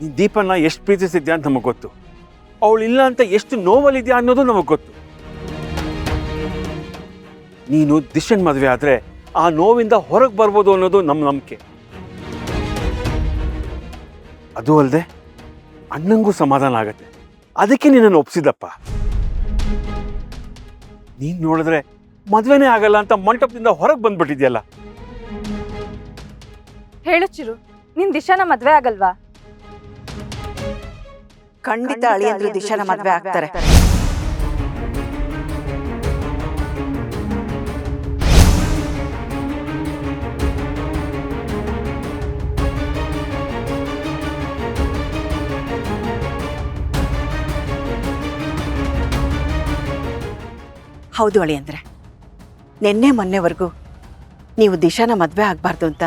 ನೀನು ದೀಪನ ಎಷ್ಟು ಪ್ರೀತಿಸಿದ್ಯಾ ಅಂತ ನಮಗೆ ಗೊತ್ತು. ಅವಳಿಲ್ಲ ಅಂತ ಎಷ್ಟು ನೋವಲ್ಲಿದ್ಯಾ ಅನ್ನೋದು ನಮಗೆ ಗೊತ್ತು. ನೀನು ದಿಶನ್ ಮದುವೆ ಆದರೆ ಆ ನೋವಿಂದ ಹೊರಗೆ ಬರ್ಬೋದು ಅನ್ನೋದು ನಮ್ಮ ನಂಬಿಕೆ. ಅದು ಅಲ್ಲದೆ ಅಣ್ಣಂಗೂ ಸಮಾಧಾನ ಆಗತ್ತೆ. ಅದಕ್ಕೆ ನಿನ್ನನ್ನು ಒಪ್ಸಿದಪ್ಪ. ನೀನು ನೋಡಿದ್ರೆ ಮದುವೆನೇ ಆಗಲ್ಲ ಅಂತ ಮಂಟಪದಿಂದ ಹೊರಗೆ ಬಂದ್ಬಿಟ್ಟಿದ್ಯಲ್ಲ. ಹೇಳು ಚಿರು, ನಿನ್ ದಿಶಾನ ಮದ್ವೆ ಆಗಲ್ವಾ? ಖಂಡಿತ ಅಳಿಯಂದ್ರು ದಿಶಾನ ಮದ್ವೆ ಆಗ್ತಾರೆ. ಹೌದು ಅಳಿಯಂದ್ರೆ, ನಿನ್ನೆ ಮೊನ್ನೆವರೆಗೂ ನೀವು ದಿಶಾನ ಮದ್ವೆ ಆಗ್ಬಾರ್ದು ಅಂತ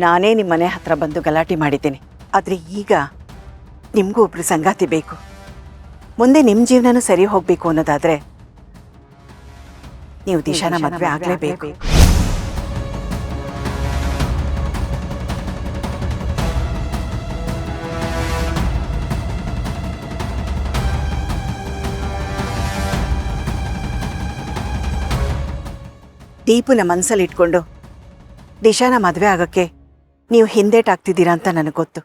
ನಾನೇ ನಿಮ್ಮ ಮನೆ ಹತ್ರ ಬಂದು ಗಲಾಟೆ ಮಾಡಿದ್ದೀನಿ. ಆದರೆ ಈಗ ನಿಮಗೂ ಒಬ್ರು ಸಂಗಾತಿ ಬೇಕು. ಮುಂದೆ ನಿಮ್ಮ ಜೀವನನೂ ಸರಿ ಹೋಗಬೇಕು ಅನ್ನೋದಾದ್ರೆ ನೀವು ದಿಶಾನ ಮದುವೆ ಆಗಲೇಬೇಕು. ದೀಪುನ ಮನಸ್ಸಲ್ಲಿ ಇಟ್ಕೊಂಡು ದಿಶಾನ ಮದುವೆ ಆಗೋಕ್ಕೆ ನೀವು ಹಿಂದೇಟಾಗ್ತಿದ್ದೀರಾ ಅಂತ ನನಗೆ ಗೊತ್ತು.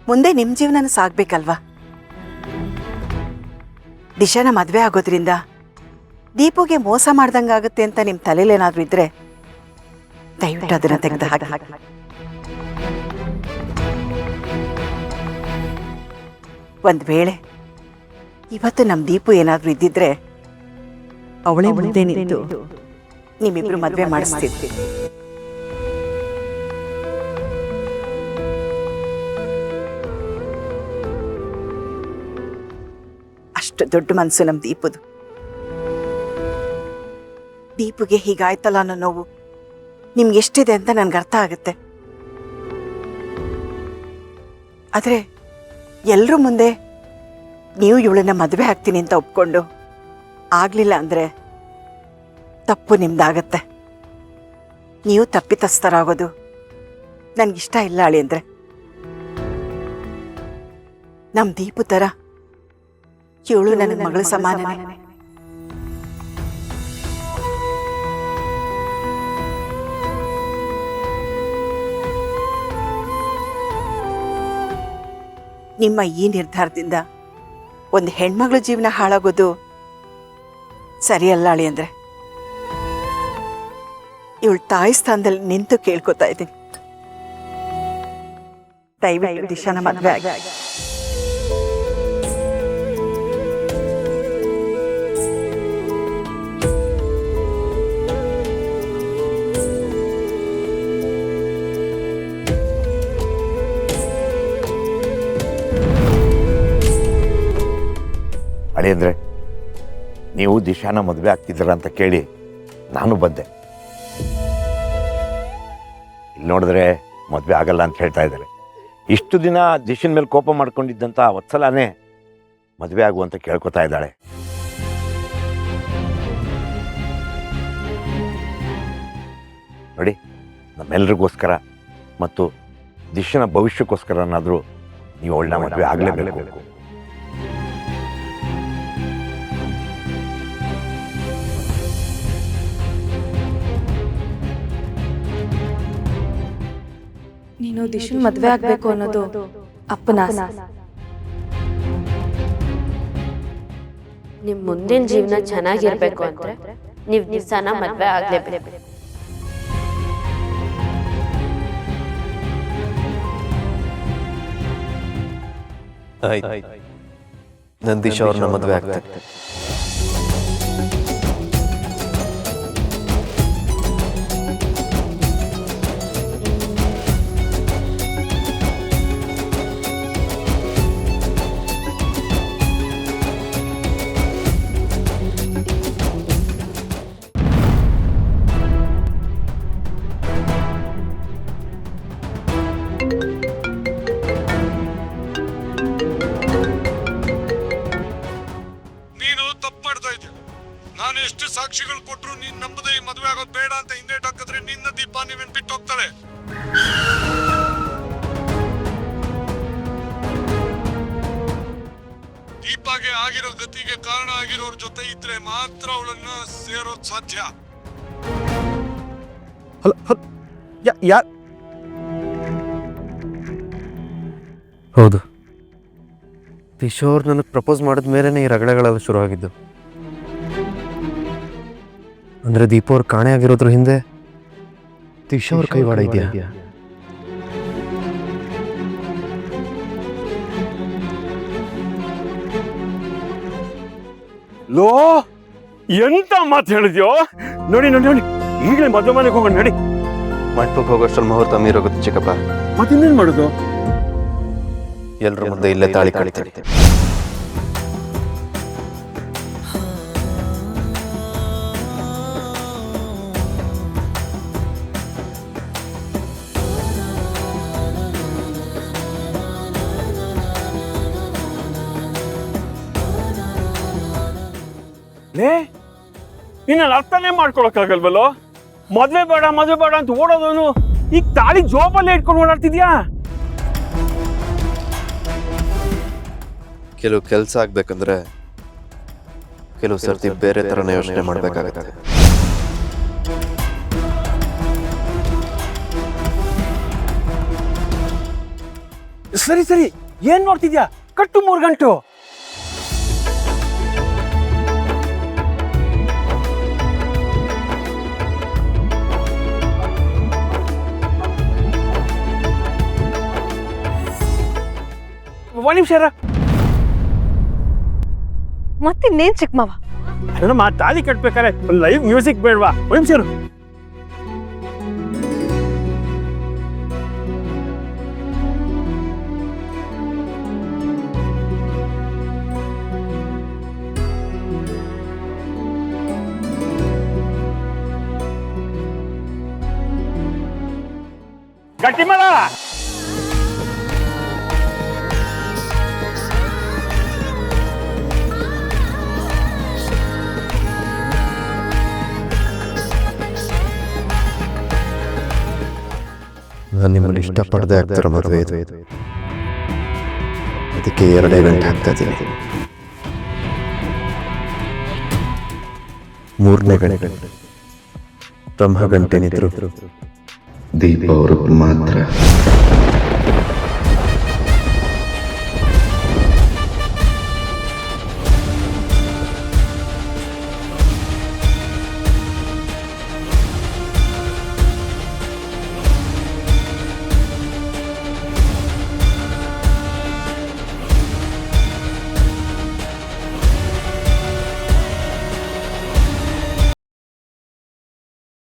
ಮುಂದೆ ನಿಮ್ಮ ಜೀವನನ ಸಾಗಬೇಕಲ್ವಾ? ದಿಶಾನ ಮದುವೆ ಆಗೋದ್ರಿಂದ ದೀಪುಗೆ ಮೋಸ ಮಾಡ್ದಂಗಾಗುತ್ತೆ ಅಂತ ನಿಮ್ಮ ತಲೆಲೇನಾದ್ರೂ ಇದ್ರೆ ದಯವಿಟ್ಟು ಅದನ್ನ ತೆಗೆದು ಹಾಕಿ. ಒಂದ್ ವೇಳೆ ಇವತ್ತು ನಮ್ಮ ದೀಪು ಏನಾದ್ರೂ ಇದ್ದಿದ್ರೆ ಅವಳೇ ಮುಂದೆ ನಿಂತು ನಿಮ್ಮಿಬ್ರು ಮದುವೆ ಮಾಡಿಸ್ತಿದ್ವಿ. ಅಷ್ಟು ದೊಡ್ಡ ಮನಸ್ಸು ನಮ್ಮ ದೀಪುದು. ದೀಪುಗೆ ಹೀಗಾಯ್ತಲ್ಲ ಅನ್ನೋ ನೋವು ನಿಮ್ಗೆ ಎಷ್ಟಿದೆ ಅಂತ ನನ್ಗೆ ಅರ್ಥ ಆಗುತ್ತೆ. ಆದ್ರೆ ಎಲ್ರೂ ಮುಂದೆ ನೀವು ಇವಳನ್ನ ಮದುವೆ ಆಗ್ತೀನಿ ಅಂತ ಒಪ್ಕೊಂಡು ಆಗ್ಲಿಲ್ಲ ಅಂದ್ರೆ ತಪ್ಪು ನಿಮ್ದಾಗತ್ತೆ. ನೀವು ತಪ್ಪಿತಸ್ಥರಾಗೋದು ನನ್ಗಿಷ್ಟ ಇಲ್ಲ ಅಳಿಯಂದ್ರೆ. ನಮ್ ದೀಪು ತರ ಇವಳು ನನ್ನ ಮಗಳ ಸಮಾನನೇ. ನಿಮ್ಮ ಈ ನಿರ್ಧಾರದಿಂದ ಒಂದು ಹೆಣ್ಮಗಳ ಜೀವನ ಹಾಳಾಗೋದು ಸರಿಯಲ್ಲ ಅಳಿಯಂದ್ರೆ. ಇವಳು ತಾಯಿ ಸ್ಥಾನದಲ್ಲಿ ನಿಂತು ಕೇಳ್ಕೊತಾ ಇದ್ದೀನಿ, ದಯವಿಟ್ಟು ದಿಶಾನ ಮದುವೆ ಆಗಿ. ಅಳಿಯಂದ್ರೆ, ನೀವು ದಿಶಾನ ಮದುವೆ ಆಗ್ತಿದ್ದೀರ ಅಂತ ಕೇಳಿ ನಾನು ಬಂದೆ. ಇಲ್ಲಿ ನೋಡಿದ್ರೆ ಮದುವೆ ಆಗಲ್ಲ ಅಂತ ಹೇಳ್ತಾ ಇದ್ದಾರೆ. ಇಷ್ಟು ದಿನ ದಿಶಿನ ಮೇಲೆ ಕೋಪ ಮಾಡ್ಕೊಂಡಿದ್ದಂಥ ವತ್ಸಲಾನೇ ಮದುವೆ ಆಗುವಂತ ಕೇಳ್ಕೊತಾ ಇದ್ದಾಳೆ. ನೋಡಿ, ನಮ್ಮೆಲ್ಲರಿಗೋಸ್ಕರ ಮತ್ತು ದಿಶಿನ ಭವಿಷ್ಯಕ್ಕೋಸ್ಕರನಾದರೂ ನೀವು ಅವಳನ್ನ ಮದುವೆ ಆಗಲೇಬೇಕು. ನೀನು ದಿಶನ್ ಮದ್ವೆ ಆಗ್ಬೇಕು ಅನ್ನೋದು ಅಪ್ಪನ ಆಸೆ. ನಿಮ್ ಮುಂದಿನ ಜೀವನ ಚೆನ್ನಾಗಿರ್ಬೇಕು ಅಂದ್ರೆ ನೀವ್ ದಿಶಾನ ಮದ್ವೆ ಆಗ್ಲೇಬೇಕು. ನಾನು ದಿಶಾ ಅವ್ರನ್ನ ಮದುವೆ ಆಗ್ತೇನೆ. ನೀನು ಹಾಗೆ ಆಗಿರೋ ಗತಿಗೆ ಕಾರಣ ಆಗಿರೋರ್ ಜೊತೆ ಇದ್ರೆ ಮಾತ್ರ ಅವಳನ್ನ ಸೇರೋದ್ ಸಾಧ್ಯ. ಹೌದು, ಕಿಶೋರ್ ನನಗೆ ಪ್ರಪೋಸ್ ಮಾಡಿದ ಮೇಲೇ ಈ ರಗಳೆಗಳೆಲ್ಲ ಶುರುವಾಗಿದ್ದು. ಅಂದರೆ ದೀಪ ಅವ್ರು ಕಾಣೆ ಆಗಿರೋದ್ರ ಹಿಂದೆ ಕಿಶೋರ್ ಕೈವಾಡ ಇದೆಯಾ? ಲೋ, ಎಂತ ಮಾತು ಹೇಳಿದ್ಯೋ? ನೋಡಿ ನೋಡಿ ನೋಡಿ, ಈಗಲೇ ಮದುವೆ ಮನೆಗೆ ಹೋಗೋಣ ನಡಿ. ಮಂಟಪಕ್ಕೆ ಹೋಗೋಷ್ಟರಲ್ಲಿ ಮುಹೂರ್ತ ಮೀರೋಗುತ್ತೆ ಚಿಕ್ಕಪ್ಪ. ಮತ್ತಿನ್ನೇನು ಮಾಡೋದು? ಎಲ್ಲರ ಮುಂದೆ ಇಲ್ಲೇ ತಾಳಿ ಕಳಿತೀನಿ. ಲೇ, ನಿನ್ನಲ್ಲಿ ಅರ್ಥನೇ ಮಾಡ್ಕೊಳಕ್ಕಾಗಲ್ವಲ್ಲೋ? ಮದ್ವೆ ಬೇಡ ಅಂತ ಓಡೋದವನು ಈಗ ತಾಳಿ ಜೋಬಲ್ಲೇ ಇಟ್ಕೊಂಡು ಓಡಾಡ್ತಿದ್ಯಾ? ಕೆಲವು ಕೆಲಸ ಆಗ್ಬೇಕಂದ್ರೆ ಕೆಲವು ಸರ್ತಿ ಬೇರೆ ಥರನೇ ಯೋಚನೆ ಮಾಡಬೇಕಾಗತ್ತೆ. ಸರಿ ಸರಿ, ಏನ್ ನೋಡ್ತಿದ್ಯಾ? ಕಟ್ಟು 3 ಗಂಟು. ಒಂದ್ ನಿಮಿಷ ಮತ್ತಿನ್ನೇನ್ ಚಿಕ್ಕ ಮಾವ? ಅಲ್ಲಮ್ಮ, ತಾಳಿ ಕಟ್ಬೇಕಾರೆ ಲೈವ್ ಮ್ಯೂಸಿಕ್ ಬೇಡವಾ? ಒಂದ್ ನಿಮಿಷ ಇರು. ಗಟ್ಟಿ ಮಾಡ. ನಾನು ನಿಮ್ಮನ್ನು ಇಷ್ಟಪಡದೆ ಆಗ್ತಿರೋ ಮದುವೆ ಇದು. ಅದಕ್ಕೆ 2 ಗಂಟೆ ಆಗ್ತಾ ಇದ್ದೀನಿ. 3ನೇ ಗಂಟೆ ಬ್ರಹ್ಮ ಗಂಟೆ ನಿದ್ರು ದೀಪ ಅವ್ರಿಗೆ ಮಾತ್ರ.